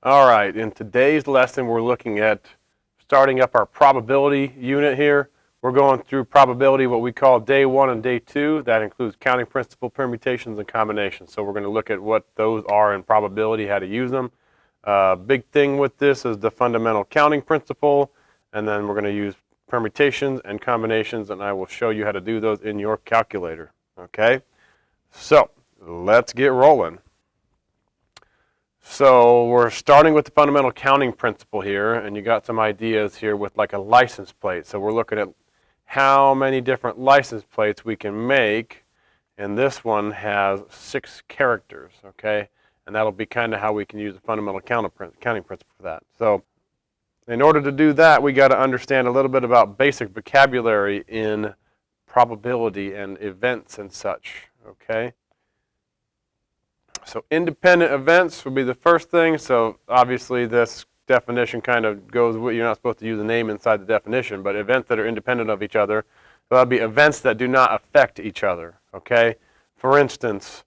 All right, in today's lesson, we're looking at starting up our probability unit here. We're going through probability, what we call day one and day two. That includes counting principle, permutations, and combinations. So we're going to look at what those are in probability, how to use them. Big thing with this is the fundamental counting principle, and then we're going to use permutations and combinations, and I will show you how to do those in your calculator. Okay, so let's get rolling. So we're starting with the fundamental counting principle here, and you got some ideas here with like a license plate. So we're looking at how many different license plates we can make, and this one has 6 characters, okay? And that'll be kind of how we can use the fundamental counting principle for that. So in order to do that, we got to understand a little bit about basic vocabulary in probability and events and such, okay? So independent events would be the first thing. So obviously this definition kind of goes with, you're not supposed to use a name inside the definition, but events that are independent of each other. So that would be events that do not affect each other, okay? For instance,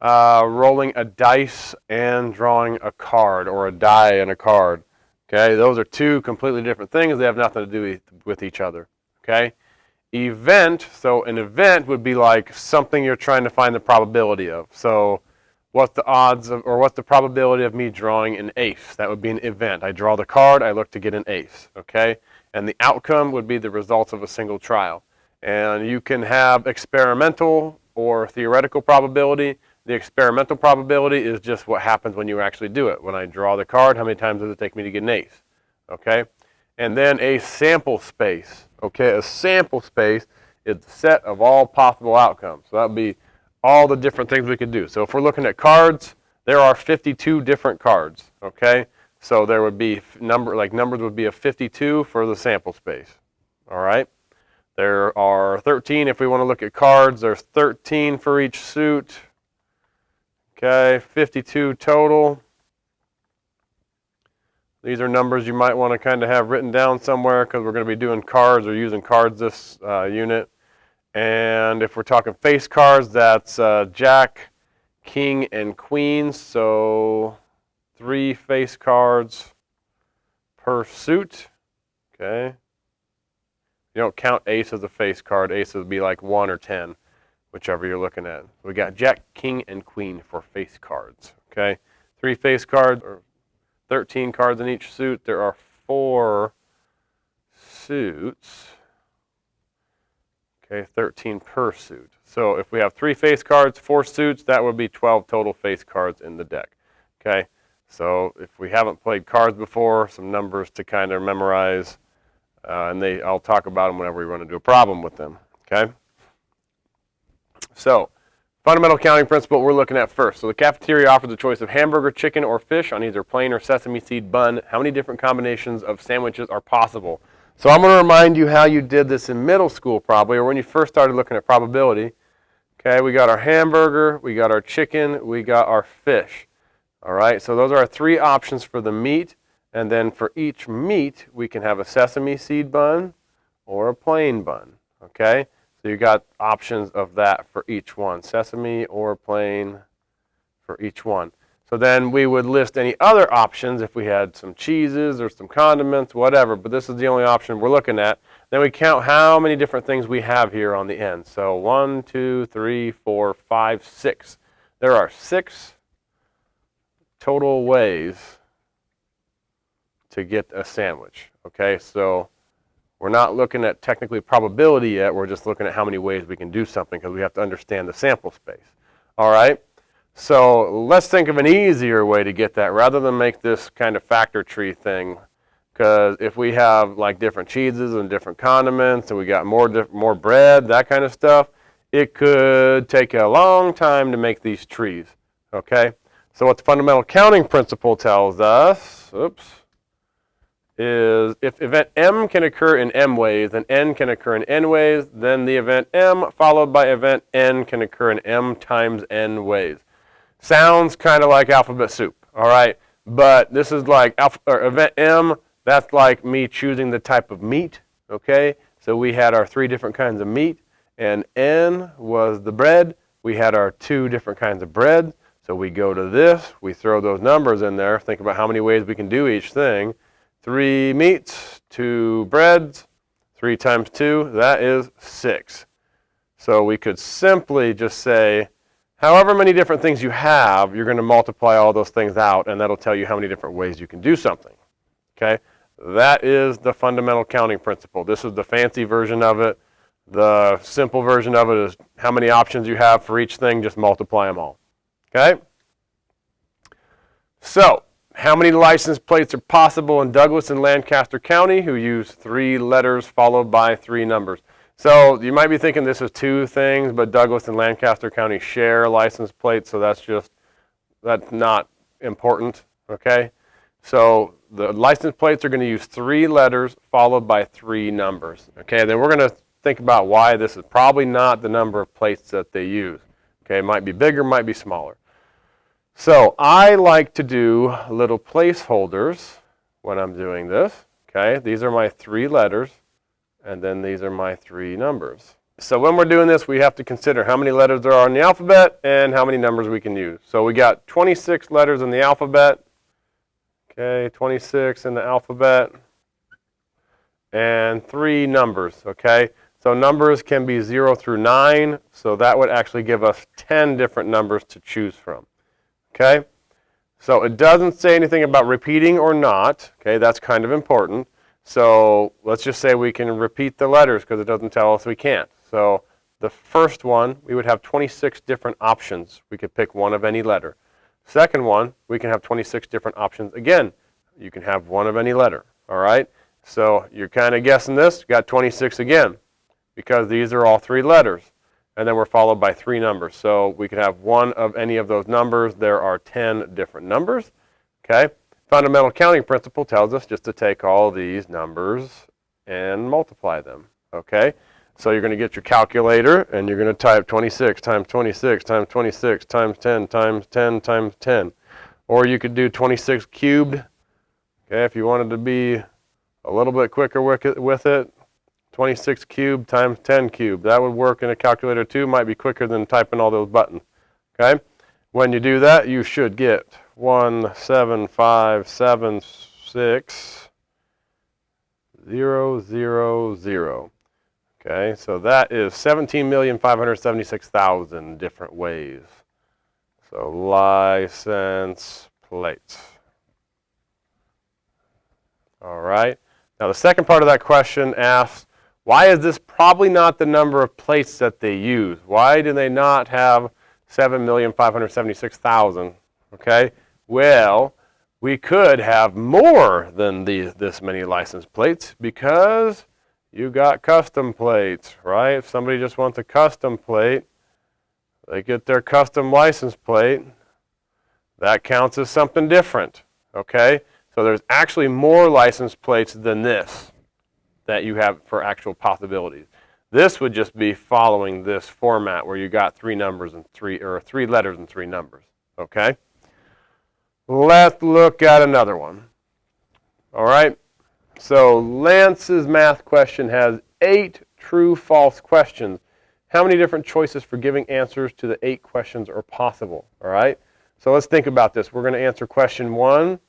rolling a dice and drawing a card, or a die and a card, okay? Those are 2 completely different things. They have nothing to do with each other, okay? Event, so an event would be like something you're trying to find the probability of. So what's the odds of, or what's the probability of me drawing an ace? That would be an event. I draw the card, I look to get an ace, okay? And the outcome would be the results of a single trial. And you can have experimental or theoretical probability. The experimental probability is just what happens when you actually do it. When I draw the card, how many times does it take me to get an ace, okay? And then a sample space, okay? A sample space is the set of all possible outcomes. So that would be all the different things we could do. So if we're looking at cards, there are 52 different cards, okay? So there would be numbers would be a 52 for the sample space, all right? There are 13 if we want to look at cards. There's 13 for each suit, okay? 52 total. These are numbers you might want to kind of have written down somewhere because we're going to be doing cards or using cards this unit. And if we're talking face cards, that's Jack, King, and Queen. So 3 face cards per suit. Okay. You don't count ace as a face card. Ace would be like 1 or 10, whichever you're looking at. We got Jack, King, and Queen for face cards. Okay. 3 face cards, or 13 cards in each suit. There are 4 suits. Okay, 13 per suit. So if we have 3 face cards, 4 suits, that would be 12 total face cards in the deck. Okay, so if we haven't played cards before, some numbers to kind of memorize, and I'll talk about them whenever we run into a problem with them. Okay, so fundamental counting principle we're looking at first. So the cafeteria offers a choice of hamburger, chicken, or fish on either plain or sesame seed bun. How many different combinations of sandwiches are possible? So I'm going to remind you how you did this in middle school probably, or when you first started looking at probability. Okay, we got our hamburger, we got our chicken, we got our fish. All right, so those are our 3 options for the meat. And then for each meat, we can have a sesame seed bun or a plain bun. Okay, so you got options of that for each one, sesame or plain for each one. So then we would list any other options if we had some cheeses or some condiments, whatever, but this is the only option we're looking at. Then we count how many different things we have here on the end. So 1, 2, 3, 4, 5, 6. There are 6 total ways to get a sandwich. Okay, so we're not looking at technically probability yet. We're just looking at how many ways we can do something because we have to understand the sample space. All right. So let's think of an easier way to get that rather than make this kind of factor tree thing. Because if we have like different cheeses and different condiments and we got more bread, that kind of stuff, it could take a long time to make these trees. Okay? So what the fundamental counting principle tells us, is if event M can occur in M ways and N can occur in N ways, then the event M followed by event N can occur in M times N ways. Sounds kind of like alphabet soup, all right? But this is like event M, that's like me choosing the type of meat, okay? So we had our 3 different kinds of meat, and N was the bread. We had our 2 different kinds of bread. So we go to this, we throw those numbers in there, think about how many ways we can do each thing. 3 meats, 2 breads, 3 times 2, that is 6. So we could simply just say, however many different things you have, you're going to multiply all those things out, and that'll tell you how many different ways you can do something. Okay? That is the fundamental counting principle. This is the fancy version of it. The simple version of it is how many options you have for each thing, just multiply them all. Okay? So, how many license plates are possible in Douglas and Lancaster County who use 3 letters followed by 3 numbers? So, you might be thinking this is 2 things, but Douglas and Lancaster County share license plates, so that's not important, okay? So, the license plates are going to use 3 letters followed by 3 numbers, okay? Then we're going to think about why this is probably not the number of plates that they use, okay? It might be bigger, might be smaller. So I like to do little placeholders when I'm doing this, okay? These are my 3 letters, and then these are my 3 numbers. So when we're doing this, we have to consider how many letters there are in the alphabet and how many numbers we can use. So we got 26 letters in the alphabet, okay, 26 in the alphabet, and 3 numbers, okay? So numbers can be 0 through 9, so that would actually give us 10 different numbers to choose from. Okay, so it doesn't say anything about repeating or not. Okay, that's kind of important. So let's just say we can repeat the letters because it doesn't tell us we can't. So the first one, we would have 26 different options. We could pick one of any letter. Second one, we can have 26 different options. Again, you can have one of any letter. All right, so you're kind of guessing this. You got 26 again because these are all 3 letters. And then we're followed by 3 numbers. So we could have one of any of those numbers. There are 10 different numbers. Okay? Fundamental counting principle tells us just to take all these numbers and multiply them. Okay? So you're going to get your calculator and you're going to type 26 times 26 times 26 times 10 times 10 times 10. Or you could do 26 cubed. Okay, if you wanted to be a little bit quicker with it. 26 cubed times 10 cubed. That would work in a calculator too. Might be quicker than typing all those buttons. Okay? When you do that, you should get 17576,000. Okay, so that is 17,576,000 different ways. So license plates. All right. Now the second part of that question asks, why is this probably not the number of plates that they use? Why do they not have 7,576,000? Okay, well, we could have more than this many license plates because you got custom plates, right? If somebody just wants a custom plate, they get their custom license plate. That counts as something different, okay? So there's actually more license plates than this that you have for actual possibilities. This would just be following this format where you got 3 numbers and 3 letters and 3 numbers. Okay? Let's look at another one. All right? So Lance's math question has 8 true-false questions. How many different choices for giving answers to the 8 questions are possible? All right? So let's think about this. We're going to answer question 1.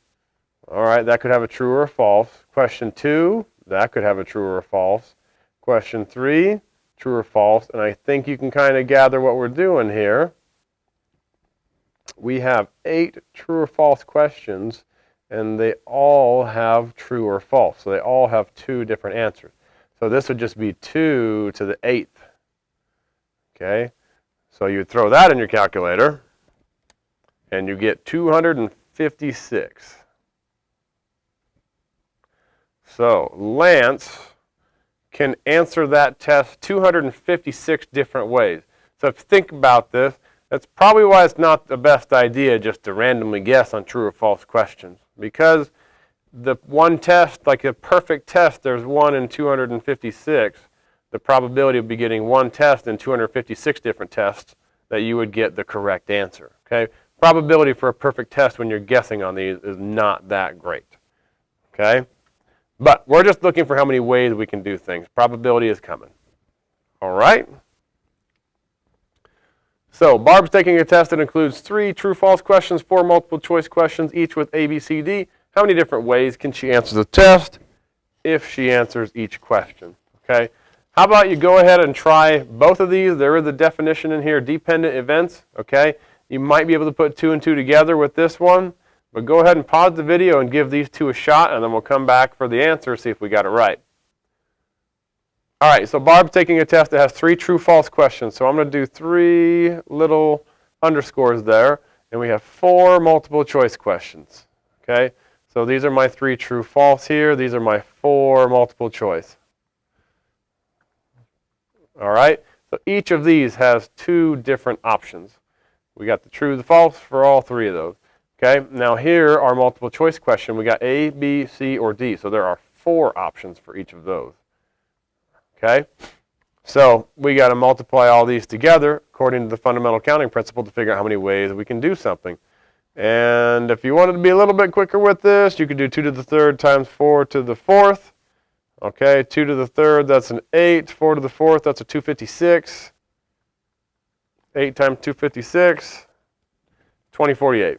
All right, that could have a true or a false. Question 2, that could have a true or a false. Question 3, true or false. And I think you can kind of gather what we're doing here. We have 8 true or false questions, and they all have true or false. So they all have 2 different answers. So this would just be 2 to the 8th. Okay, so you throw that in your calculator, and you get 256. So Lance can answer that test 256 different ways. So if you think about this, that's probably why it's not the best idea just to randomly guess on true or false questions. Because the one test, like a perfect test, there's 1 in 256. The probability of getting one test in 256 different tests that you would get the correct answer. Okay? Probability for a perfect test when you're guessing on these is not that great. Okay? But we're just looking for how many ways we can do things. Probability is coming. All right? So Barb's taking a test that includes 3 true-false questions, 4 multiple-choice questions, each with A, B, C, D. How many different ways can she answer the test if she answers each question? Okay. How about you go ahead and try both of these? There is a definition in here, dependent events. Okay. You might be able to put 2 and 2 together with this one, but go ahead and pause the video and give these 2 a shot, and then we'll come back for the answer, see if we got it right. All right, so Barb's taking a test that has 3 true-false questions. So I'm going to do 3 little underscores there, and we have 4 multiple-choice questions. Okay, so these are my 3 true-false here. These are my 4 multiple-choice. All right, so each of these has 2 different options. We got the true, the false for all 3 of those. Okay, now here our multiple-choice question. We got A, B, C, or D. So there are 4 options for each of those. Okay, so we got to multiply all these together according to the fundamental counting principle to figure out how many ways we can do something. And if you wanted to be a little bit quicker with this, you could do 2 to the 3rd times 4 to the 4th. Okay, 2 to the 3rd, that's an 8. 4 to the 4th, that's a 256. 8 times 256, 2048.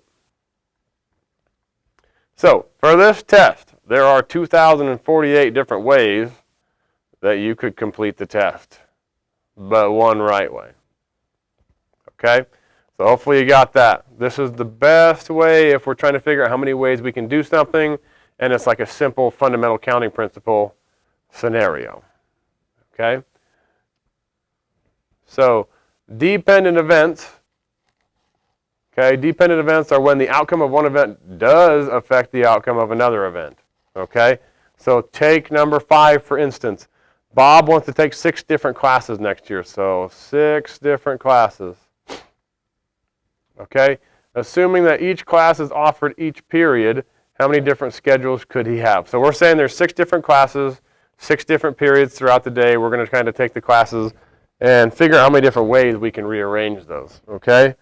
So for this test, there are 2,048 different ways that you could complete the test, but one right way. Okay, so hopefully you got that. This is the best way if we're trying to figure out how many ways we can do something, and it's like a simple fundamental counting principle scenario. Okay, so dependent events. Okay, dependent events are when the outcome of one event does affect the outcome of another event. Okay, so take number 5 for instance. Bob wants to take 6 different classes next year, so 6 different classes. Okay, assuming that each class is offered each period, how many different schedules could he have? So we're saying there's 6 different classes, 6 different periods throughout the day. We're going to kind of take the classes and figure out how many different ways we can rearrange those. Okay,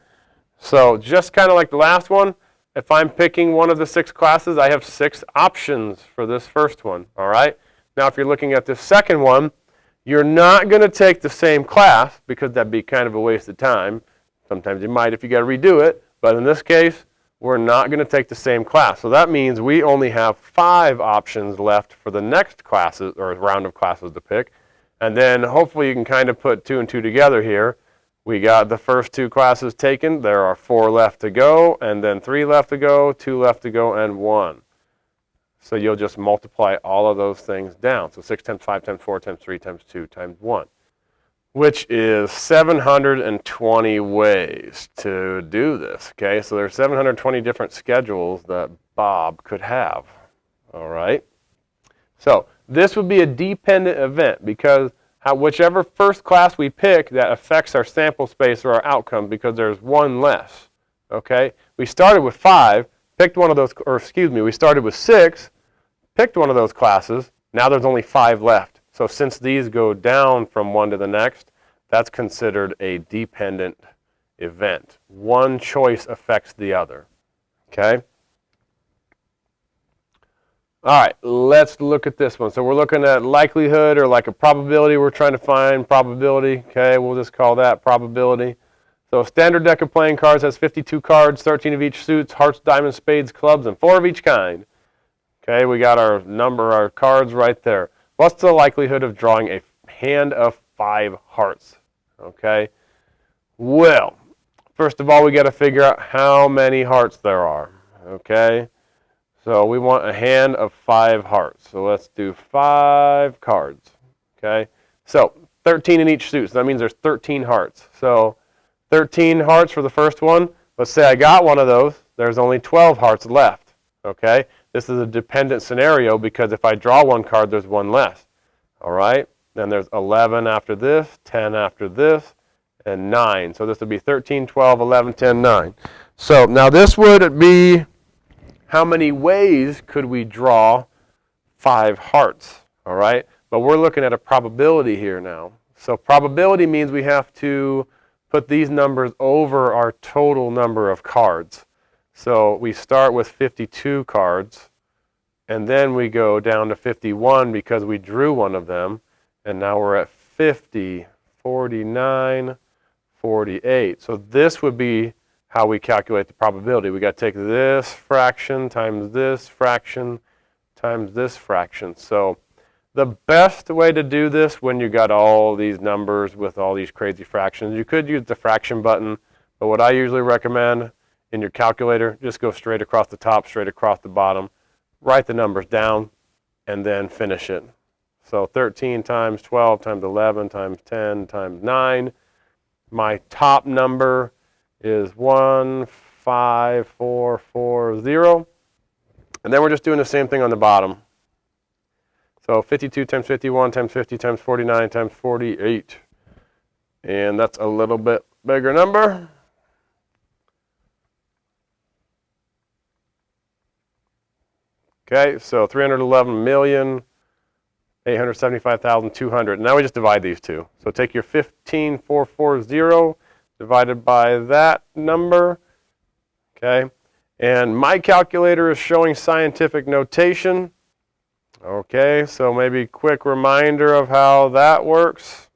so just kind of like the last one, if I'm picking one of the 6 classes, I have 6 options for this first one. All right. Now, if you're looking at this second one, you're not going to take the same class because that'd be kind of a waste of time. Sometimes you might if you got to redo it, but in this case, we're not going to take the same class. So that means we only have 5 options left for the next classes or round of classes to pick. And then hopefully you can kind of put 2 and 2 together here. We got the first 2 classes taken. There are 4 left to go, and then 3 left to go, 2 left to go, and 1. So you'll just multiply all of those things down. So 6 times 5 times 4 times 3 times 2 times 1, which is 720 ways to do this. Okay, so there's 720 different schedules that Bob could have. All right. So this would be a dependent event because whichever first class we pick, that affects our sample space or our outcome because there's 1 less. Okay, we started with 5, picked one of those, or excuse me, we started with 6. Picked one of those classes, now there's only 5 left. So since these go down from one to the next, that's considered a dependent event. One choice affects the other. Okay? All right, let's look at this one. So we're looking at likelihood or like a probability. We're trying to find probability. Okay, we'll just call that probability. So a standard deck of playing cards has 52 cards, 13 of each suits, hearts, diamonds, spades, clubs, and 4 of each kind. Okay, we got our number, our cards right there. What's the likelihood of drawing a hand of 5 hearts? Okay, well, first of all, we got to figure out how many hearts there are. Okay, so we want a hand of 5 hearts. So let's do 5 cards. Okay, so 13 in each suit. So that means there's 13 hearts. So 13 hearts for the first one. Let's say I got one of those. There's only 12 hearts left. Okay, this is a dependent scenario because if I draw 1 card, there's 1 less. All right, then there's 11 after this, 10 after this, and 9. So this would be 13, 12, 11, 10, 9. So now this would be how many ways could we draw 5 hearts? All right, but we're looking at a probability here now. So probability means we have to put these numbers over our total number of cards. So we start with 52 cards, and then we go down to 51 because we drew one of them, and now we're at 50, 49, 48. So this would be how we calculate the probability. We got to take this fraction times this fraction times this fraction. So the best way to do this when you got all these numbers with all these crazy fractions, you could use the fraction button, but what I usually recommend in your calculator, just go straight across the top, straight across the bottom, write the numbers down, and then finish it. So 13 times 12 times 11 times 10 times 9. My top number is 15440. And then we're just doing the same thing on the bottom. So 52 times 51 times 50 times 49 times 48. And that's a little bit bigger number. Okay, so 311,875,200. Now we just divide these two. So take your 15,440 divided by that number. Okay, and my calculator is showing scientific notation. Okay, so maybe quick reminder of how that works.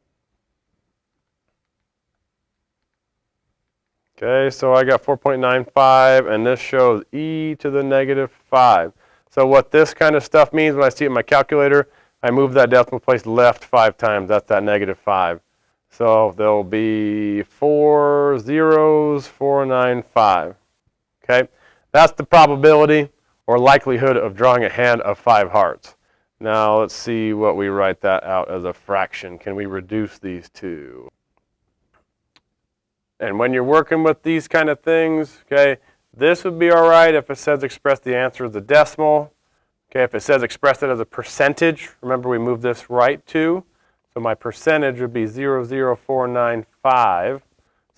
Okay, so I got 4.95, and this shows e to the negative 5. So what this kind of stuff means when I see it in my calculator, I move that decimal place left 5 times. That's that negative 5. So there'll be 4 zeros, 495. Okay, that's the probability or likelihood of drawing a hand of 5 hearts. Now let's see what we write that out as a fraction. Can we reduce these two? And when you're working with these kind of things, okay, this would be all right if it says express the answer as a decimal. Okay, if it says express it as a percentage, remember we moved this right to. So my percentage would be 0.00495.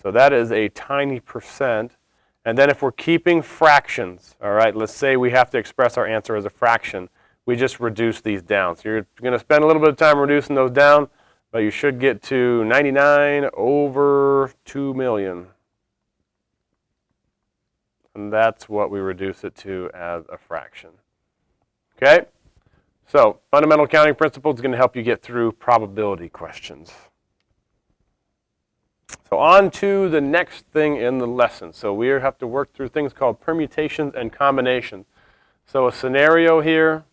So that is a tiny percent. And then if we're keeping fractions, all right, let's say we have to express our answer as a fraction, we just reduce these down. So you're going to spend a little bit of time reducing those down, but you should get to 99 over 2 million. And that's what we reduce it to as a fraction. Okay? So fundamental counting principle is going to help you get through probability questions. So on to the next thing in the lesson. So we have to work through things called permutations and combinations. So a scenario here.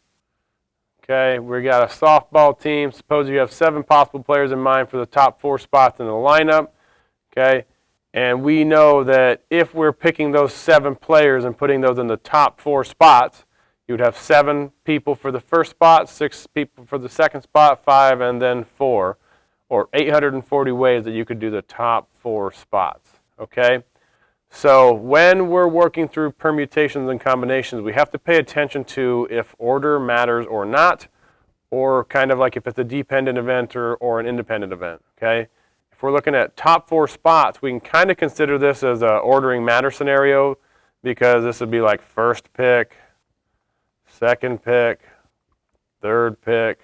Okay, we got a softball team. Suppose you have 7 possible players in mind for the top 4 spots in the lineup. Okay, and we know that if we're picking those 7 players and putting those in the top 4 spots, you would have 7 people for the first spot, 6 people for the second spot, 5, and then 4, or 840 ways that you could do the top 4 spots. Okay, so when we're working through permutations and combinations, we have to pay attention to if order matters or not, or kind of like if it's a dependent event or an independent event. Okay, if we're looking at top 4 spots, we can kind of consider this as a ordering matter scenario, because this would be like first pick, second pick, third pick,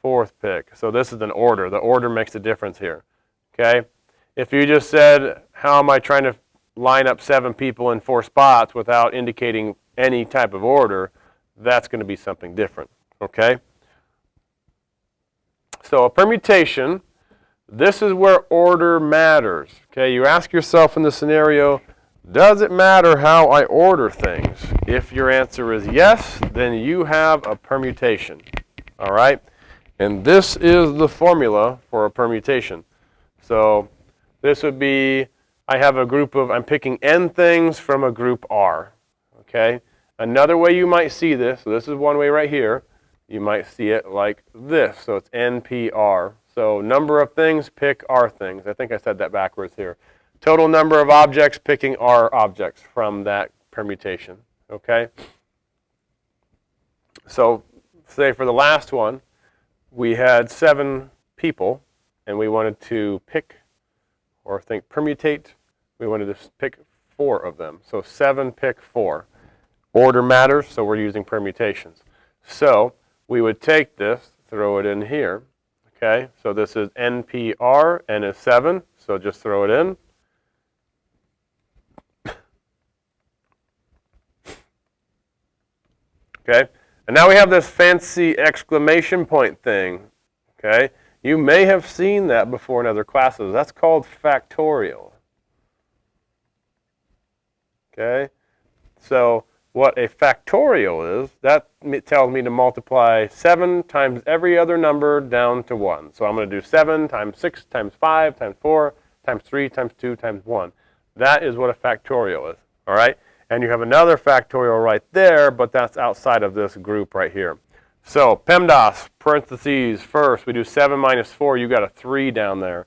fourth pick. So this is an order. The order makes a difference here. Okay, if you just said, how am I trying to line up 7 people in 4 spots without indicating any type of order, that's going to be something different. Okay, so a permutation, this is where order matters. Okay, you ask yourself in the scenario, does it matter how I order things? If your answer is yes, then you have a permutation. All right, and this is the formula for a permutation. So this would be, I have a group of, I'm picking n things from a group R. Okay, another way you might see this, so this is one way right here, you might see it like this. So it's NPR. So number of things, pick R things. I think I said that backwards here. Total number of objects, picking R objects from that permutation. Okay, so say for the last one, we had 7 people, and we wanted to pick, or think permutate, we wanted to pick 4 of them. So 7 pick 4. Order matters, so we're using permutations. So we would take this, throw it in here. Okay, so this is NPR, N is 7, so just throw it in. Okay, and now we have this fancy exclamation point thing. Okay, You may have seen that before in other classes. That's called factorial. Okay? So what a factorial is, that tells me to multiply 7 times every other number down to 1. So I'm going to do 7 times 6 times 5 times 4 times 3 times 2 times 1. That is what a factorial is. All right? And you have another factorial right there, but that's outside of this group right here. So PEMDAS, parentheses, first, we do 7 minus 4. You got a 3 down there.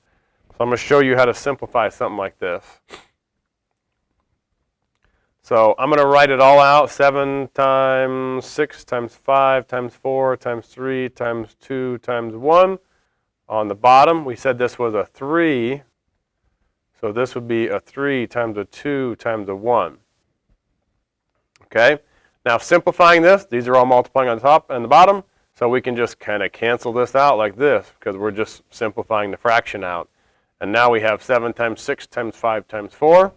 So I'm going to show you how to simplify something like this. So I'm going to write it all out. 7 times 6 times 5 times 4 times 3 times 2 times 1. On the bottom, we said this was a 3. So this would be a 3 times a 2 times a 1. Okay? Now simplifying this, these are all multiplying on the top and the bottom. So we can just kind of cancel this out like this because we're just simplifying the fraction out. And now we have 7 times 6 times 5 times 4.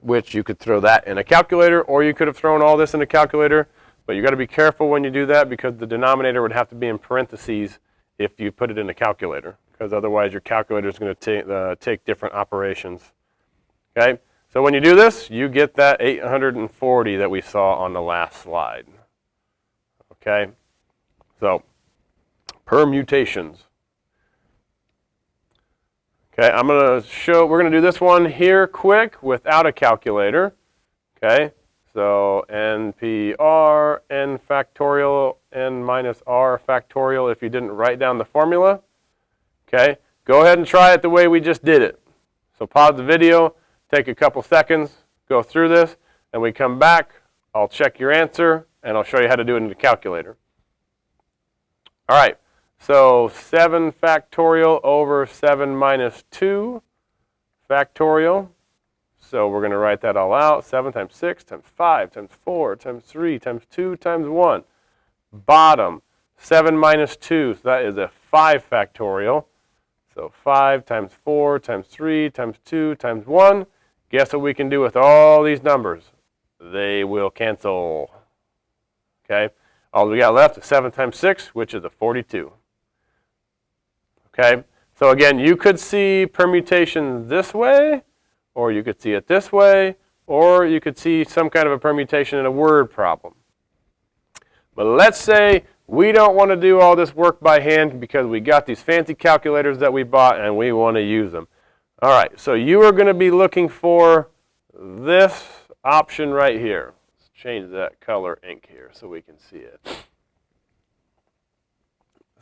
Which you could throw that in a calculator, or you could have thrown all this in a calculator, but you got to be careful when you do that because the denominator would have to be in parentheses if you put it in a calculator, because otherwise your calculator is going to take different operations. Okay, so when you do this, you get that 840 that we saw on the last slide. Okay, so permutations. Okay, we're going to do this one here quick without a calculator. Okay, so NPR, N factorial, N minus R factorial if you didn't write down the formula. Okay, go ahead and try it the way we just did it. So pause the video, take a couple seconds, go through this, and we come back, I'll check your answer, and I'll show you how to do it in the calculator. All right. So 7 factorial over 7 minus 2 factorial. So we're going to write that all out. 7 times 6 times 5 times 4 times 3 times 2 times 1. Bottom, 7 minus 2. So that is a 5 factorial. So 5 times 4 times 3 times 2 times 1. Guess what we can do with all these numbers? They will cancel. Okay? All we got left is 7 times 6, which is a 42. Okay, so again, you could see permutations this way, or you could see it this way, or you could see some kind of a permutation in a word problem. But let's say we don't want to do all this work by hand because we got these fancy calculators that we bought and we want to use them. All right, so you are going to be looking for this option right here. Let's change that color ink here so we can see it.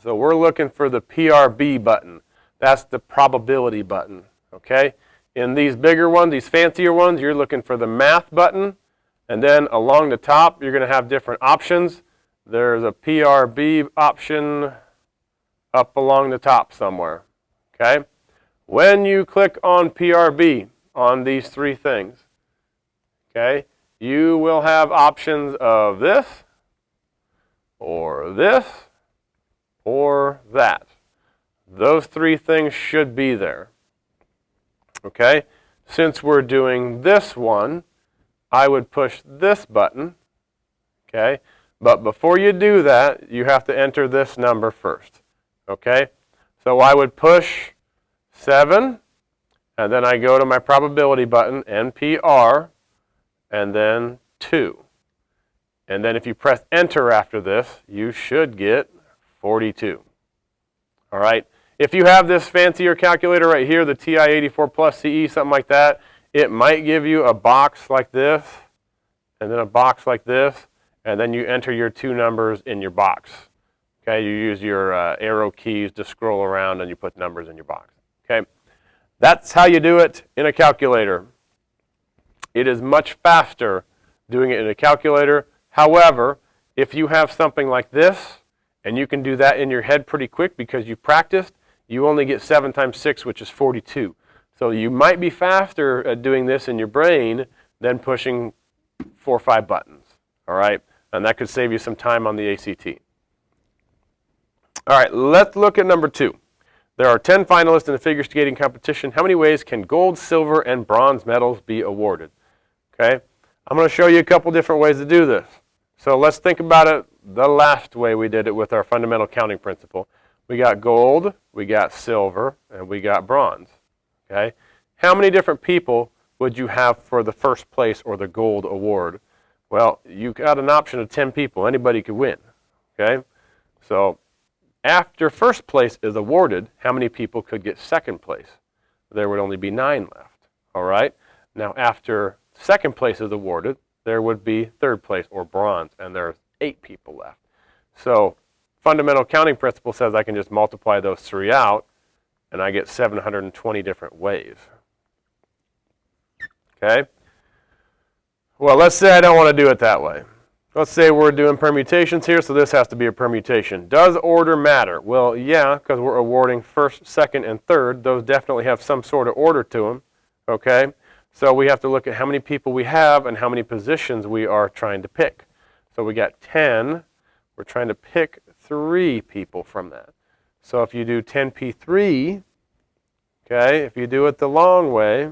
So we're looking for the PRB button. That's the probability button, okay? In these bigger ones, these fancier ones, you're looking for the math button. And then along the top, you're going to have different options. There's a PRB option up along the top somewhere, okay? When you click on PRB on these three things, okay, you will have options of this, or this, or that. Those three things should be there. Okay? Since we're doing this one, I would push this button. Okay? But before you do that, you have to enter this number first. Okay? So I would push 7, and then I go to my probability button, NPR, and then 2. And then if you press enter after this, you should get 42. All right. If you have this fancier calculator right here, the TI-84 Plus CE, something like that, it might give you a box like this, and then a box like this, and then you enter your two numbers in your box. Okay, you use your arrow keys to scroll around and you put numbers in your box. Okay, that's how you do it in a calculator. It is much faster doing it in a calculator. However, if you have something like this, and you can do that in your head pretty quick because you practiced, you only get 7 times 6, which is 42. So you might be faster at doing this in your brain than pushing 4 or 5 buttons. All right? And that could save you some time on the ACT. All right, let's look at number 2. There are 10 finalists in the figure skating competition. How many ways can gold, silver, and bronze medals be awarded? Okay? I'm going to show you a couple different ways to do this. So let's think about it the last way we did it with our fundamental counting principle. We got gold, we got silver, and we got bronze. Okay? How many different people would you have for the first place or the gold award? Well, you got an option of 10 people. Anybody could win. Okay? So after first place is awarded, how many people could get second place? There would only be 9 left. All right? Now after second place is awarded, there would be third place or bronze, and there's 8 people left. So fundamental counting principle says I can just multiply those 3 out, and I get 720 different ways. Okay? Well, let's say I don't want to do it that way. Let's say we're doing permutations here, so this has to be a permutation. Does order matter? Well, yeah, because we're awarding first, second, and third. Those definitely have some sort of order to them. Okay? So we have to look at how many people we have and how many positions we are trying to pick. So we got 10. We're trying to pick 3 people from that. So if you do 10p3, okay, if you do it the long way,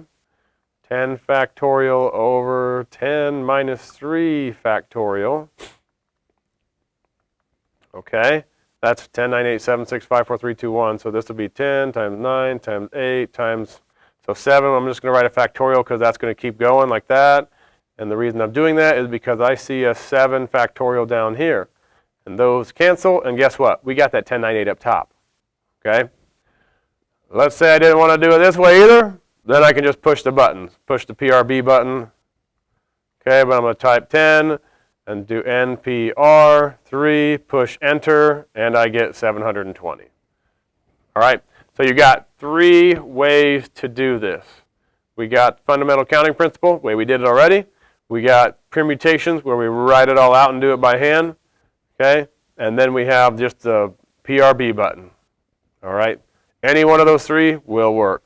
10 factorial over 10 minus 3 factorial, okay, that's 10, 9, 8, 7, 6, 5, 4, 3, 2, 1. So this will be 10 times 9 times 8 times, so 7. I'm just going to write a factorial because that's going to keep going like that. And the reason I'm doing that is because I see a 7 factorial down here. And those cancel, and guess what? We got that 10, 9, 8 up top. Okay? Let's say I didn't want to do it this way either. Then I can just push the buttons. Push the PRB button. Okay, but I'm going to type 10 and do NPR3, push enter, and I get 720. All right, so you got 3 ways to do this. We got fundamental counting principle, the way we did it already. We got permutations, where we write it all out and do it by hand. Okay, and then we have just the PRB button. All right, any one of those 3 will work.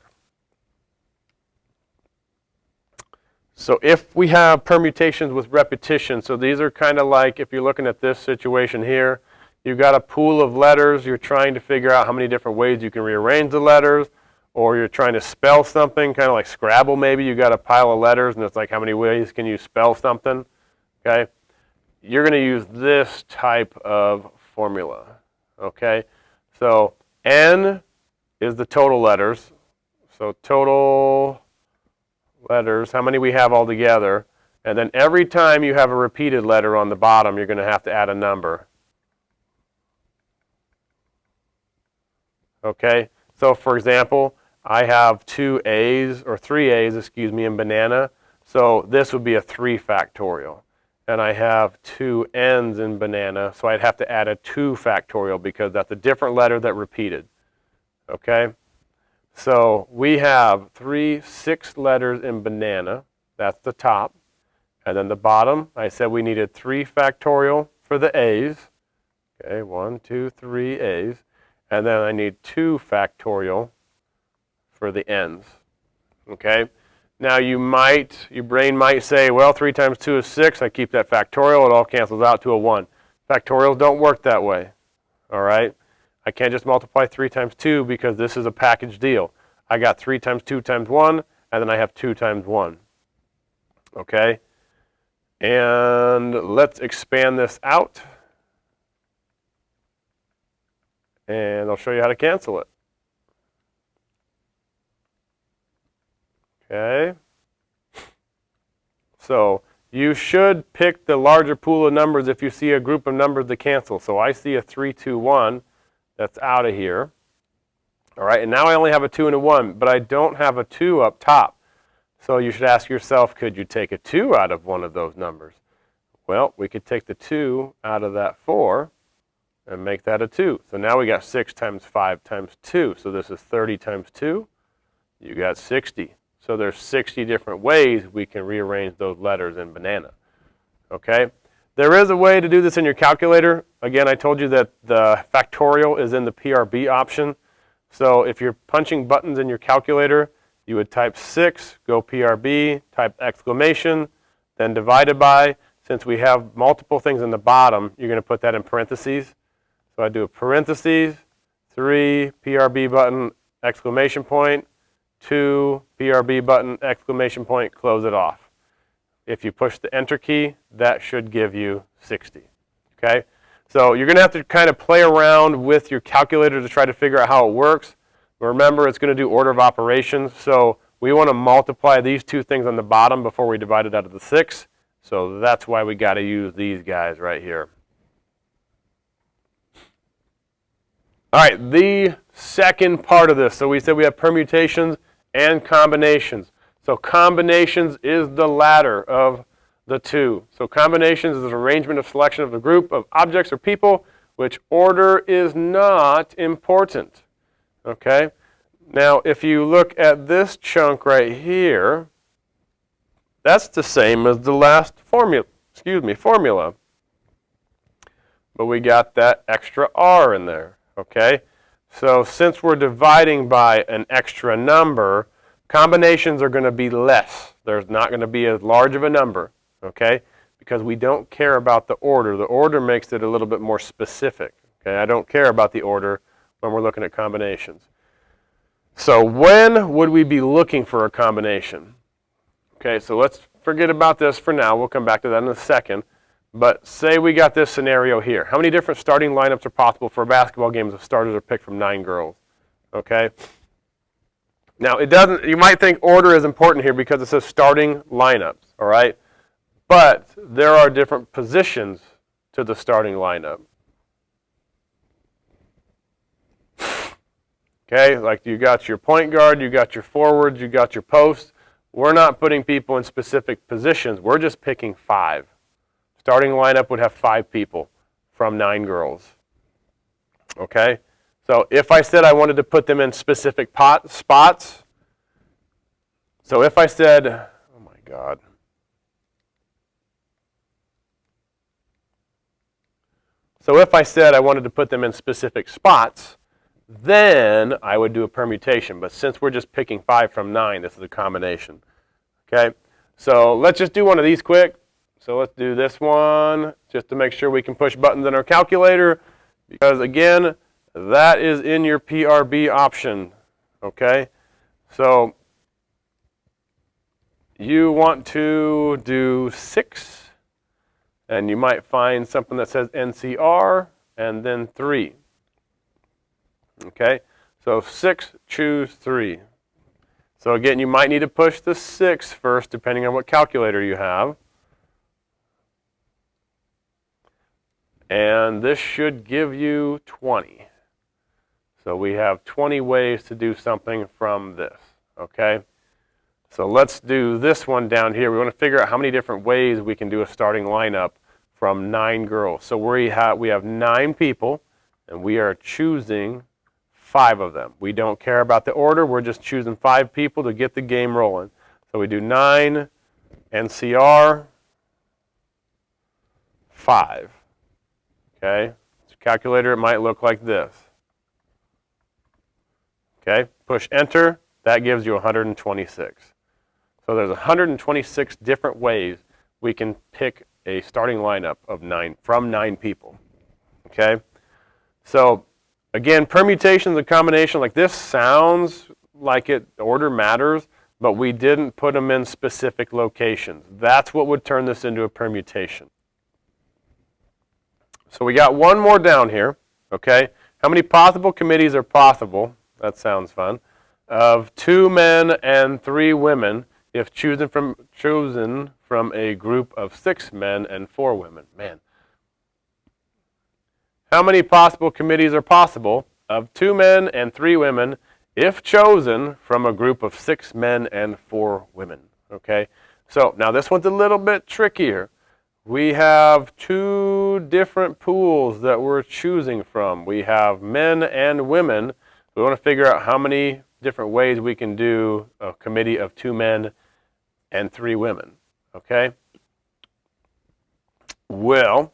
So if we have permutations with repetition, so these are kind of like if you're looking at this situation here, you've got a pool of letters, you're trying to figure out how many different ways you can rearrange the letters, or you're trying to spell something, kind of like Scrabble maybe, you've got a pile of letters and it's like how many ways can you spell something, okay? You're going to use this type of formula, okay? So N is the total letters, so total letters, how many we have all together, and then every time you have a repeated letter on the bottom, you're going to have to add a number. Okay, so for example, I have 2 A's, or 3 A's, excuse me, in banana, so this would be a 3 factorial. And I have 2 N's in banana, so I'd have to add a 2 factorial because that's a different letter that repeated. Okay? So we have 6 letters in banana. That's the top. And then the bottom, I said we needed 3 factorial for the A's. Okay, 1, 2, 3 A's. And then I need 2 factorial for the N's. Okay? Now your brain might say, well, 3 times 2 is 6. I keep that factorial. It all cancels out to a 1. Factorials don't work that way. All right? I can't just multiply 3 times 2 because this is a package deal. I got 3 times 2 times 1, and then I have 2 times 1. Okay? And let's expand this out. And I'll show you how to cancel it. Okay? So you should pick the larger pool of numbers if you see a group of numbers to cancel. So I see a 3, 2, 1. That's out of here. All right, and now I only have a 2 and a 1, but I don't have a 2 up top. So you should ask yourself, could you take a 2 out of one of those numbers? Well, we could take the 2 out of that 4 and make that a 2. So now we got 6 times 5 times 2. So this is 30 times 2. You got 60. So there's 60 different ways we can rearrange those letters in banana. Okay? There is a way to do this in your calculator. Again, I told you that the factorial is in the PRB option. So if you're punching buttons in your calculator, you would type 6, go PRB, type exclamation, then divided by. Since we have multiple things in the bottom, you're going to put that in parentheses. So I do a parentheses, 3, PRB button, exclamation point, 2, PRB button, exclamation point, close it off. If you push the enter key, that should give you 60. Okay? So you're going to have to kind of play around with your calculator to try to figure out how it works. Remember, it's going to do order of operations, so we want to multiply these two things on the bottom before we divide it out of the 6. So that's why we got to use these guys right here. All right, the second part of this. So we said we have permutations and combinations. So combinations is the latter of the two. So combinations is an arrangement of selection of a group of objects or people which order is not important. Okay? Now, if you look at this chunk right here, that's the same as the last formula. But we got that extra R in there. Okay? So since we're dividing by an extra number, combinations are going to be less. There's not going to be as large of a number. Okay? Because we don't care about the order. The order makes it a little bit more specific. Okay? I don't care about the order when we're looking at combinations. So when would we be looking for a combination? Okay, so let's forget about this for now. We'll come back to that in a second. But say we got this scenario here. How many different starting lineups are possible for a basketball game if starters are picked from 9 girls? Okay. Now, it doesn't. You might think order is important here because it says starting lineups, all right? But there are different positions to the starting lineup. Okay, like you got your point guard, you got your forwards, you got your posts. We're not putting people in specific positions. We're just picking 5. Starting lineup would have 5 people from 9 girls. Okay, so if I said I wanted to put them in specific spots, so if I said, oh my God. So if I said I wanted to put them in specific spots, then I would do a permutation. But since we're just picking 5 from 9, this is a combination. Okay, so let's just do one of these quick. So let's do this one just to make sure we can push buttons in our calculator, because again, that is in your PRB option. Okay, so you want to do 6, and you might find something that says NCR and then 3. Okay, so 6, choose 3. So again, you might need to push the 6 first, depending on what calculator you have. And this should give you 20. So we have 20 ways to do something from this. Okay, so let's do this one down here. We want to figure out how many different ways we can do a starting lineup from 9 girls. So we have 9 people, and we are choosing 5 of them. We don't care about the order. We're just choosing 5 people to get the game rolling. So we do 9, NCR, 5. Okay, calculator, it might look like this. Okay, push enter. That gives you 126. So there's 126 different ways we can pick a starting lineup of 9 from 9 people. Okay, so again, permutations and combination like this sounds like the order matters, but we didn't put them in specific locations. That's what would turn this into a permutation. So we got one more down here. Okay, how many possible committees are possible? That sounds fun. Of 2 men and 3 women, if chosen from a group of 6 men and 4 women. Man. How many possible committees are possible of 2 men and 3 women if chosen from a group of 6 men and 4 women? Okay, so now this one's a little bit trickier. We have 2 different pools that we're choosing from. We have men and women. We want to figure out how many different ways we can do a committee of 2 men and 3 women. Okay? Well,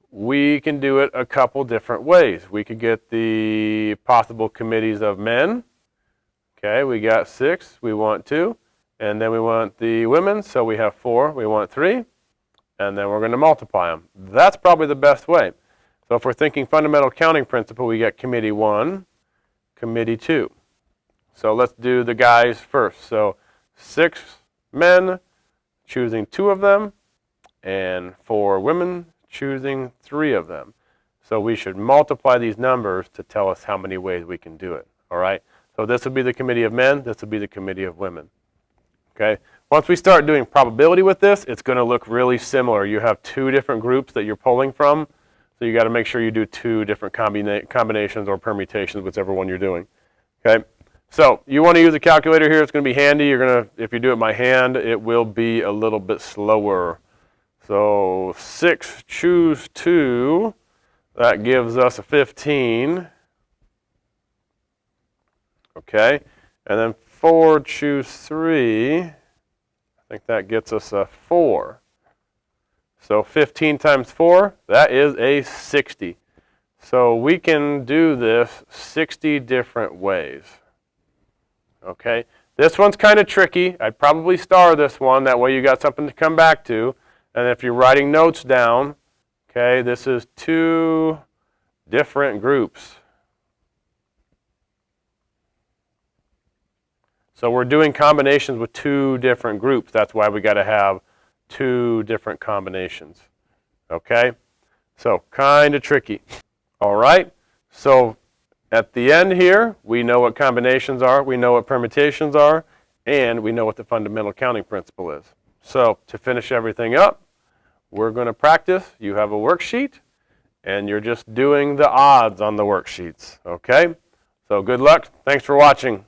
we can do it a couple different ways. We could get the possible committees of men. Okay, we got 6, we want 2. And then we want the women, so we have 4, we want 3. And then we're going to multiply them. That's probably the best way. So if we're thinking fundamental counting principle, we got committee 1, committee 2. So let's do the guys first. So 6 men, choosing 2 of them, and 4 women, choosing 3 of them. So we should multiply these numbers to tell us how many ways we can do it. All right? So this would be the committee of men. This would be the committee of women. Okay? Once we start doing probability with this, it's going to look really similar. You have 2 different groups that you're pulling from. So you got to make sure you do 2 different combinations or permutations, whichever one you're doing. Okay? So you want to use a calculator here. It's going to be handy. If you do it by hand, it will be a little bit slower. So 6 choose 2. That gives us a 15. Okay, and then 4 choose 3. I think that gets us a 4. So 15 times 4, that is a 60. So we can do this 60 different ways. Okay, this one's kind of tricky. I'd probably star this one. That way you got something to come back to. And if you're writing notes down, okay, this is 2 different groups. So we're doing combinations with 2 different groups. That's why we got to have 2 different combinations. Okay? So kind of tricky. All right? So at the end here, we know what combinations are, we know what permutations are, and we know what the fundamental counting principle is. So to finish everything up, we're going to practice. You have a worksheet, and you're just doing the odds on the worksheets. Okay? So good luck. Thanks for watching.